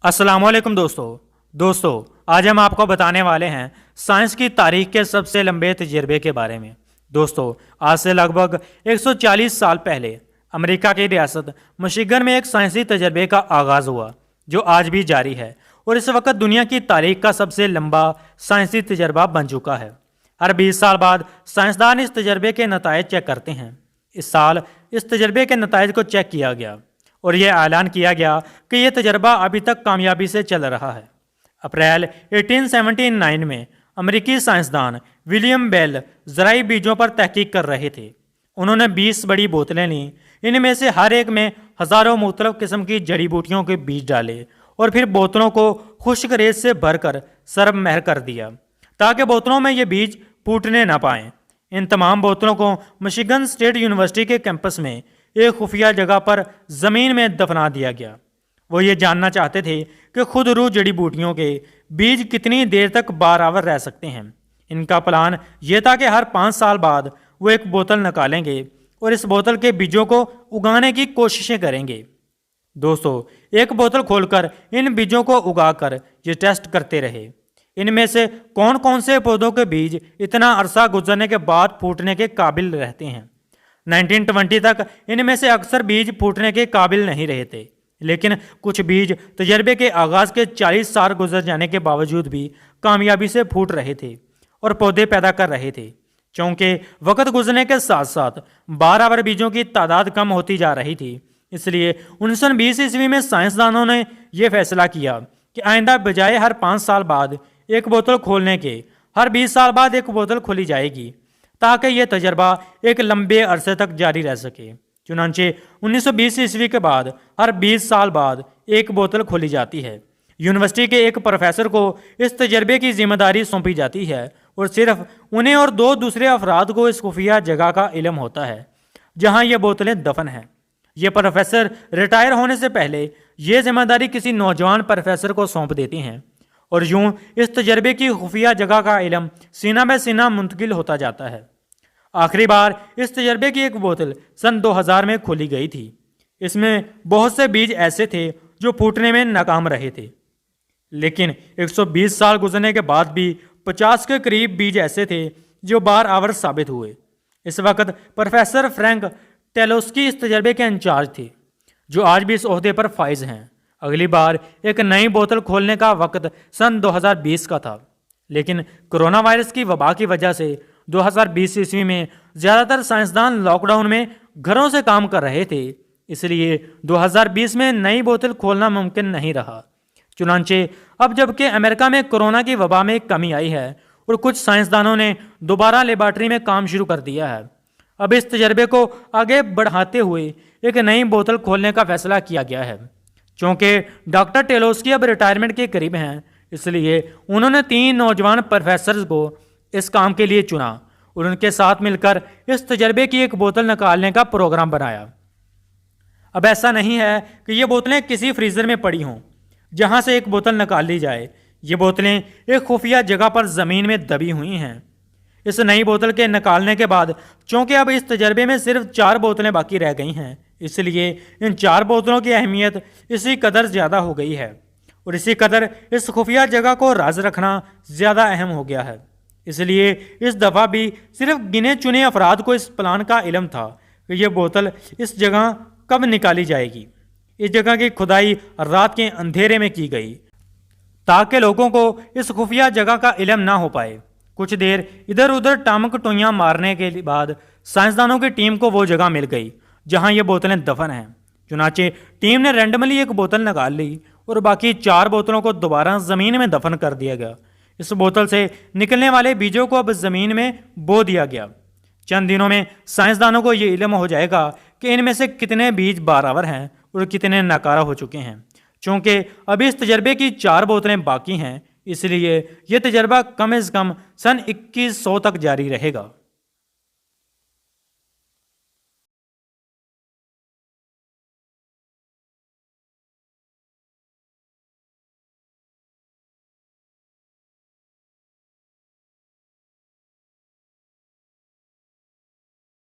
अस्सलाम वालेकुम दोस्तों आज हम आपको बताने वाले हैं साइंस की तारीख के सबसे लंबे तजर्बे के बारे में। दोस्तों, आज से लगभग 140 साल पहले अमेरिका की रियासत मिशिगन में एक साइंसी तजर्बे का आगाज़ हुआ जो आज भी जारी है और इस वक्त दुनिया की तारीख का सबसे लंबा साइंसी तजर्बा बन चुका है। हर 20 साल बाद साइंसदान इस तजर्बे के नतायज चेक करते हैं। इस साल इस तजर्बे के नतायज को चेक किया गया और यह ऐलान किया गया कि यह तजर्बा अभी तक कामयाबी से चल रहा है। अप्रैल 1879 में अमेरिकी साइंसदान विलियम बेल ज़राई बीजों पर तहकीक कर रहे थे। उन्होंने 20 बड़ी बोतलें लीं। इनमें से हर एक में हज़ारों मुख्तलिफ किस्म की जड़ी बूटियों के बीज डाले और फिर बोतलों को खुश्क रेत से भरकर सरब महर कर दिया ताकि बोतलों में ये बीज फूटने ना पाएं। इन तमाम बोतलों को मिशिगन स्टेट यूनिवर्सिटी के कैंपस में एक खुफिया जगह पर ज़मीन में दफना दिया गया। वो ये जानना चाहते थे कि खुद रूह जड़ी बूटियों के बीज कितनी देर तक बारावर रह सकते हैं। इनका प्लान ये था कि हर 5 साल बाद वो एक बोतल निकालेंगे और इस बोतल के बीजों को उगाने की कोशिशें करेंगे। दोस्तों, एक बोतल खोलकर इन बीजों को उगाकर ये टेस्ट करते रहे। इनमें से कौन कौन से पौधों के बीज इतना अरसा गुजरने के बाद फूटने के काबिल रहते हैं। 1920 तक इनमें से अक्सर बीज फूटने के काबिल नहीं रहे थे, लेकिन कुछ बीज तजर्बे के आगाज़ के 40 साल गुजर जाने के बावजूद भी कामयाबी से फूट रहे थे और पौधे पैदा कर रहे थे। चूँकि वक्त गुजरने के साथ साथ बारावर बीजों की तादाद कम होती जा रही थी, इसलिए 1920 ईस्वी में साइंसदानों ने यह फैसला किया कि आइंदा बजाय हर 5 साल बाद एक बोतल खोलने के हर 20 साल बाद एक बोतल खोली जाएगी ताकि यह तजर्बा एक लंबे अरसे तक जारी रह सके। चुनांचे 1920 ईस्वी के बाद हर 20 साल बाद एक बोतल खोली जाती है। यूनिवर्सिटी के एक प्रोफेसर को इस तजर्बे की जिम्मेदारी सौंपी जाती है और सिर्फ उन्हें और 2 दूसरे अफराद को इस खुफिया जगह का इल्म होता है जहां ये बोतलें दफन हैं। ये प्रोफेसर रिटायर होने से पहले ये जिम्मेदारी किसी नौजवान प्रोफेसर को सौंप देती हैं और यूं इस तजर्बे की खुफिया जगह का इल्म सीना में सीना मुंतकिल होता जाता है। आखिरी बार इस तजर्बे की एक बोतल सन 2000 में खोली गई थी। इसमें बहुत से बीज ऐसे थे जो फूटने में नाकाम रहे थे, लेकिन 120 साल गुजरने के बाद भी 50 के करीब बीज ऐसे थे जो बारआवर साबित हुए। इस वक्त प्रोफेसर फ्रैंक टेलोस्की इस तजर्बे के इंचार्ज थे, जो आज भी इस ओहदे पर फाइज हैं। अगली बार एक नई बोतल खोलने का वक्त सन 2020 का था, लेकिन कोरोना वायरस की वबा की वजह से 2020 ईस्वी में ज़्यादातर साइंसदान लॉकडाउन में घरों से काम कर रहे थे, इसलिए 2020 में नई बोतल खोलना मुमकिन नहीं रहा। चुनांचे अब जबकि अमेरिका में कोरोना की वबा में कमी आई है और कुछ साइंसदानों ने दोबारा लेबॉर्ट्री में काम शुरू कर दिया है, अब इस तजर्बे को आगे बढ़ाते हुए एक नई बोतल खोलने का फैसला किया गया है। चूँकि डॉक्टर टेलोस्की अब रिटायरमेंट के करीब हैं, इसलिए उन्होंने 3 नौजवान प्रोफेसर्स को इस काम के लिए चुना और उनके साथ मिलकर इस तजर्बे की एक बोतल निकालने का प्रोग्राम बनाया। अब ऐसा नहीं है कि ये बोतलें किसी फ्रीज़र में पड़ी हों जहां से एक बोतल निकाल ली जाए। ये बोतलें एक खुफिया जगह पर ज़मीन में दबी हुई हैं। इस नई बोतल के निकालने के बाद चूँकि अब इस तजर्बे में सिर्फ 4 बोतलें बाकी रह गई हैं, इसलिए इन 4 बोतलों की अहमियत इसी कदर ज़्यादा हो गई है और इसी कदर इस खुफिया जगह को राज रखना ज़्यादा अहम हो गया है। इसलिए इस दफ़ा भी सिर्फ गिने चुने अफराद को इस प्लान का इल्म था कि यह बोतल इस जगह कब निकाली जाएगी। इस जगह की खुदाई रात के अंधेरे में की गई ताकि लोगों को इस खुफिया जगह का इल्म ना हो पाए। कुछ देर इधर उधर टामक टोइयाँ मारने के बाद साइंसदानों की टीम को वो जगह मिल गई जहाँ ये बोतलें दफन हैं। चुनाचे टीम ने रैंडमली एक बोतल निकाल ली और बाकी 4 बोतलों को दोबारा ज़मीन में दफन कर दिया गया। इस बोतल से निकलने वाले बीजों को अब ज़मीन में बो दिया गया। चंद दिनों में साइंसदानों को ये इल्म हो जाएगा कि इनमें से कितने बीज बारावर हैं और कितने नाकारा हो चुके हैं। चूँकि अभी इस तजर्बे की 4 बोतलें बाकी हैं, इसलिए यह तजर्बा कम से कम सन 2100 तक जारी रहेगा।